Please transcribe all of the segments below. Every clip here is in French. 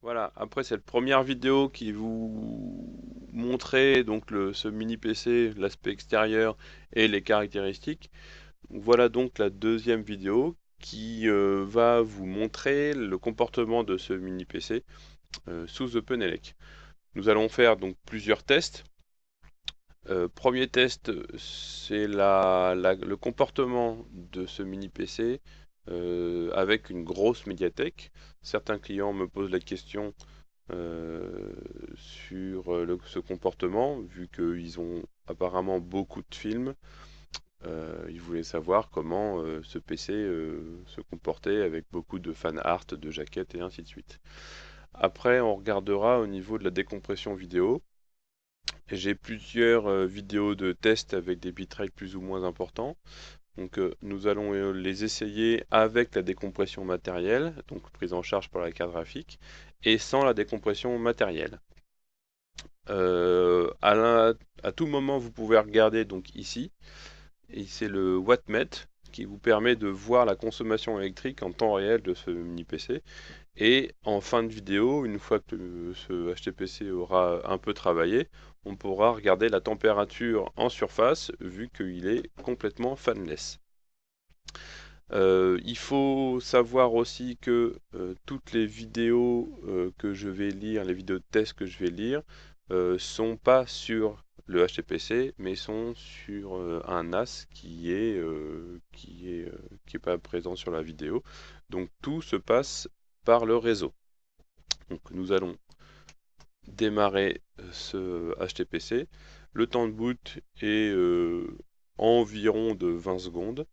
Voilà, après cette première vidéo qui vous montrait donc ce mini PC, l'aspect extérieur et les caractéristiques. Voilà donc la deuxième vidéo qui va vous montrer le comportement de ce mini PC sous OpenELEC. Nous allons faire donc plusieurs tests. Premier test, c'est le comportement de ce mini PC avec une grosse médiathèque. Certains clients me posent la question sur ce comportement, vu qu'ils ont apparemment beaucoup de films. Ils voulaient savoir comment ce PC se comportait avec beaucoup de fan art, de jaquettes et ainsi de suite. Après, on regardera au niveau de la décompression vidéo. J'ai plusieurs vidéos de tests avec des bitrates plus ou moins importants. Donc nous allons les essayer avec la décompression matérielle, donc prise en charge par la carte graphique, et sans la décompression matérielle. À tout moment, vous pouvez regarder donc ici, et c'est le wattmètre qui vous permet de voir la consommation électrique en temps réel de ce mini PC. Et en fin de vidéo, une fois que ce HTPC aura un peu travaillé, on pourra regarder la température en surface vu qu'il est complètement fanless. Il faut savoir aussi que toutes les vidéos que je vais lire, les vidéos de test que je vais lire, sont pas sur le HTPC, mais sont sur un NAS qui est pas présent sur la vidéo. Donc tout se passe par le réseau. Donc nous allons démarrer ce HTPC. Le temps de boot est environ de 20 secondes.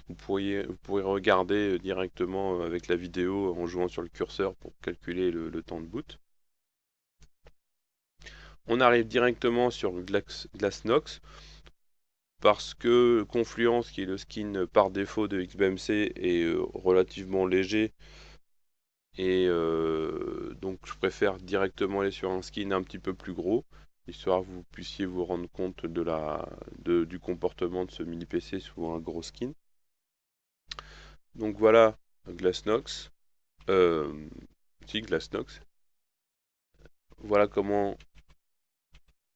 Vous pourrez regarder directement avec la vidéo en jouant sur le curseur pour calculer le temps de boot. On arrive directement sur Glassnox parce que Confluence, qui est le skin par défaut de XBMC, est relativement léger. Et donc je préfère directement aller sur un skin un petit peu plus gros, histoire que vous puissiez vous rendre compte du comportement de ce mini PC sous un gros skin. Donc voilà Glassnox. Glassnox. Voilà comment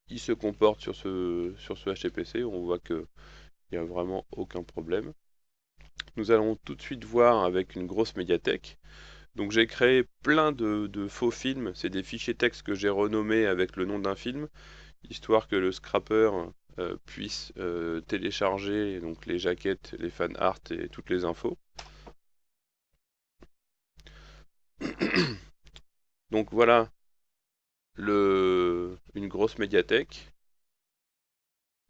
il se comporte sur ce HTPC. On voit qu'il n'y a vraiment aucun problème. Nous allons tout de suite voir avec une grosse médiathèque. Donc j'ai créé plein de faux films. C'est des fichiers texte que j'ai renommés avec le nom d'un film, histoire que le scrapper puisse télécharger donc les jaquettes, les fan art et toutes les infos. Donc voilà une grosse médiathèque.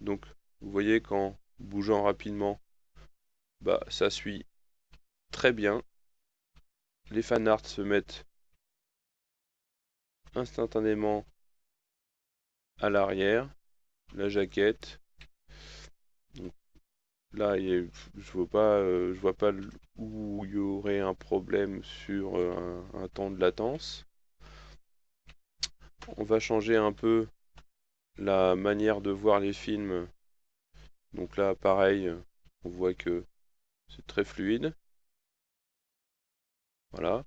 Donc vous voyez qu'en bougeant rapidement, bah ça suit très bien. Les fan art se mettent instantanément à l'arrière. La jaquette. Donc là, je vois pas où il y aurait un problème sur un temps de latence. On va changer un peu la manière de voir les films. Donc là, pareil, on voit que c'est très fluide. Voilà.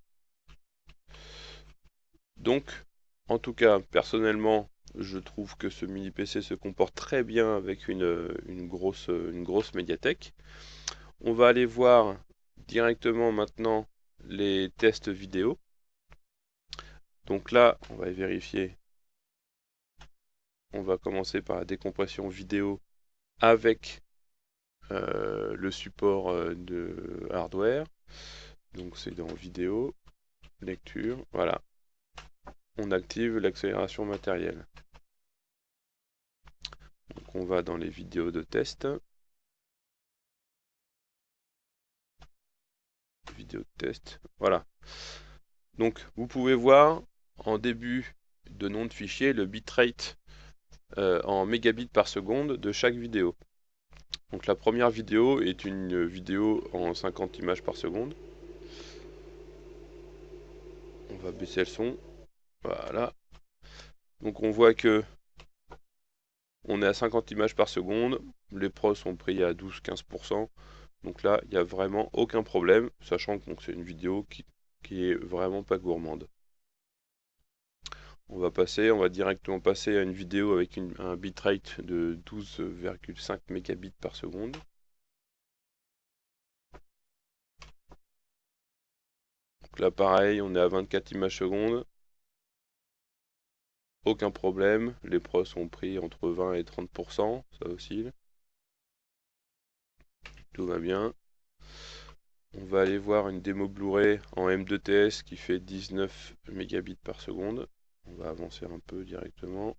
Donc, en tout cas, personnellement, je trouve que ce mini PC se comporte très bien avec une grosse médiathèque. On va aller voir directement maintenant les tests vidéo. Donc là, on va vérifier. On va commencer par la décompression vidéo avec le support de hardware. Donc c'est dans vidéo, lecture, voilà. On active l'accélération matérielle. Donc on va dans les vidéos de test. Vidéo de test, voilà. Donc vous pouvez voir en début de nom de fichier le bitrate en mégabits par seconde de chaque vidéo. Donc la première vidéo est une vidéo en 50 images par seconde. On va baisser le son. Voilà. Donc on voit que on est à 50 images par seconde. Les pros sont pris à 12-15%. Donc là, il n'y a vraiment aucun problème, sachant que c'est une vidéo qui est vraiment pas gourmande. On va directement passer à une vidéo avec un bitrate de 12,5 mégabits par seconde. Donc là pareil, on est à 24 images secondes. Aucun problème, les pros sont pris entre 20 et 30%, ça oscille. Tout va bien. On va aller voir une démo Blu-ray en M2TS qui fait 19 mégabits par seconde. On va avancer un peu directement.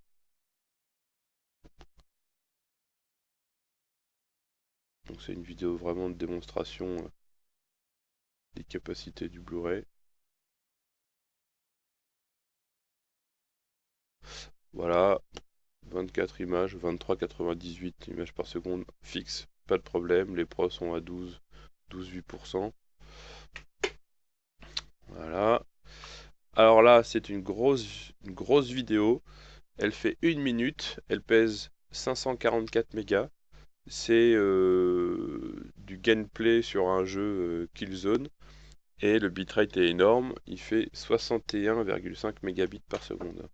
Donc c'est une vidéo vraiment de démonstration des capacités du Blu-ray. Voilà, 24 images, 23,98 images par seconde fixe, pas de problème. Les pros sont à 12,8%. Voilà. Alors là, c'est une grosse vidéo. Elle fait 1 minute, elle pèse 544 mégas. C'est du gameplay sur un jeu Killzone. Et le bitrate est énorme, il fait 61,5 mégabits par seconde.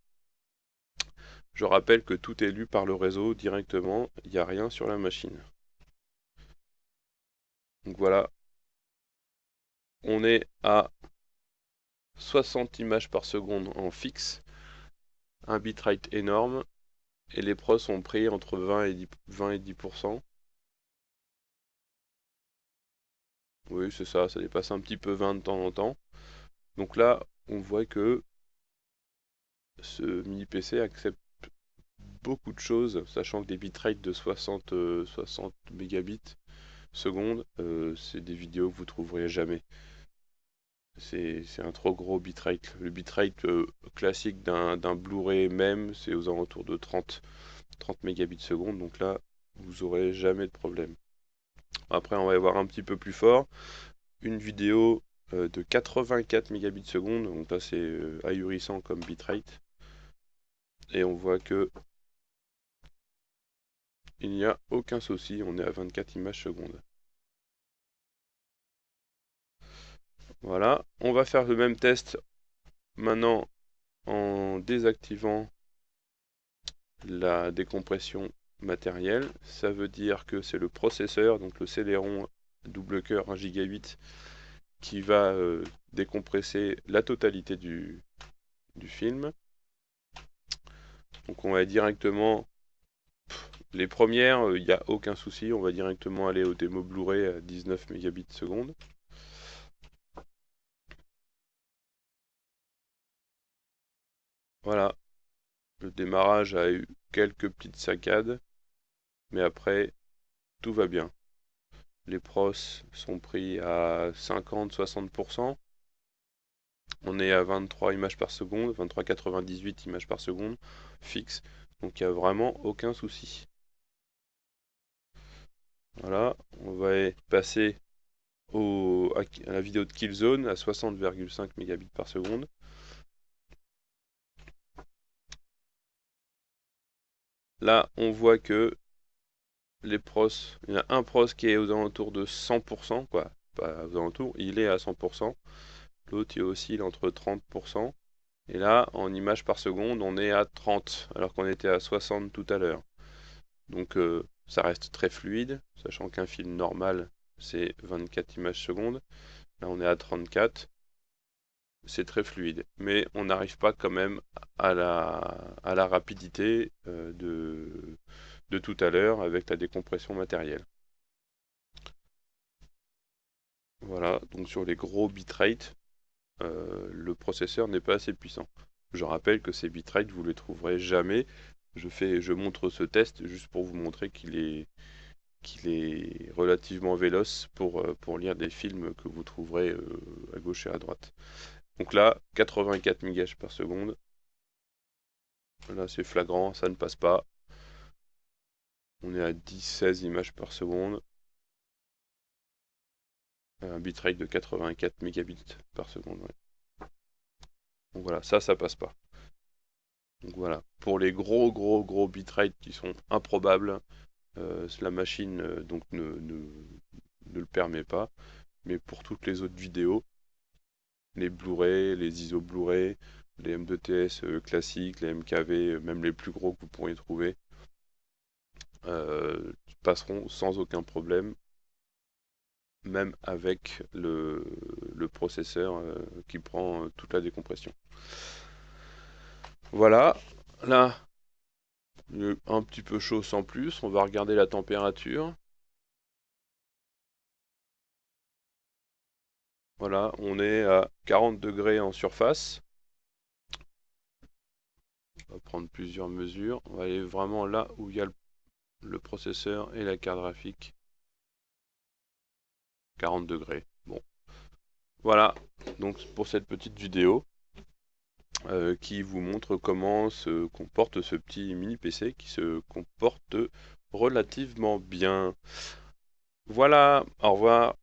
Je rappelle que tout est lu par le réseau directement, il n'y a rien sur la machine. Donc voilà, on est à 60 images par seconde en fixe, un bitrate énorme, et les pros sont pris entre 20 et 10%. Oui, c'est ça, ça dépasse un petit peu 20 de temps en temps. Donc là, on voit que ce mini PC accepte beaucoup de choses, sachant que des bitrates de 60 mégabits seconde, c'est des vidéos que vous trouverez jamais. C'est un trop gros bitrate. Le bitrate classique d'un Blu-ray même, c'est aux alentours de 30 mégabits seconde, donc là, vous aurez jamais de problème. Après, on va y voir un petit peu plus fort. Une vidéo de 84 mégabits seconde, donc là c'est ahurissant comme bitrate. Et on voit que il n'y a aucun souci, on est à 24 images secondes. Voilà, on va faire le même test maintenant en désactivant la décompression matérielle. Ça veut dire que c'est le processeur, donc le Celeron double cœur 1 Go qui va décompresser la totalité du film. Donc on va directement, les premières, il n'y a aucun souci, on va directement aller au démo Blu-ray à 19 mégabits seconde. Voilà, le démarrage a eu quelques petites saccades, mais après, tout va bien. Les pros sont pris à 50-60%. On est à 23 images par seconde, 23,98 images par seconde, fixe. Donc il n'y a vraiment aucun souci. Voilà, on va passer à la vidéo de Killzone à 60,5 mégabits par seconde. Là, on voit que les pros, il y en a un pros qui est aux alentours de 100%, quoi, pas aux alentours, il est à 100%. L'autre, il oscille entre 30%. Et là, en images par seconde, on est à 30, alors qu'on était à 60 tout à l'heure. Donc ça reste très fluide, sachant qu'un film normal, c'est 24 images secondes. Là, on est à 34. C'est très fluide. Mais on n'arrive pas quand même à la rapidité de tout à l'heure avec la décompression matérielle. Voilà, donc sur les gros bitrates, le processeur n'est pas assez puissant. Je rappelle que ces bitrates, vous ne les trouverez jamais. Je montre ce test juste pour vous montrer qu'il est relativement véloce pour lire des films que vous trouverez à gauche et à droite. Donc là, 84 mégas par seconde. Là, c'est flagrant, ça ne passe pas. On est à 10-16 images par seconde. Un bitrate de 84 mégabits par seconde. Ouais. Donc voilà, ça passe pas. Donc voilà, pour les gros bitrates qui sont improbables, la machine donc ne le permet pas. Mais pour toutes les autres vidéos, les Blu-ray, les ISO Blu-ray, les M2TS classiques, les MKV, même les plus gros que vous pourriez trouver, passeront sans aucun problème, même avec le processeur qui prend toute la décompression. Voilà, là, un petit peu chaud sans plus, on va regarder la température. Voilà, on est à 40 degrés en surface. On va prendre plusieurs mesures. On va aller vraiment là où il y a le processeur et la carte graphique. 40 degrés. Bon. Voilà, donc pour cette petite vidéo qui vous montre comment se comporte ce petit mini PC qui se comporte relativement bien. Voilà, au revoir.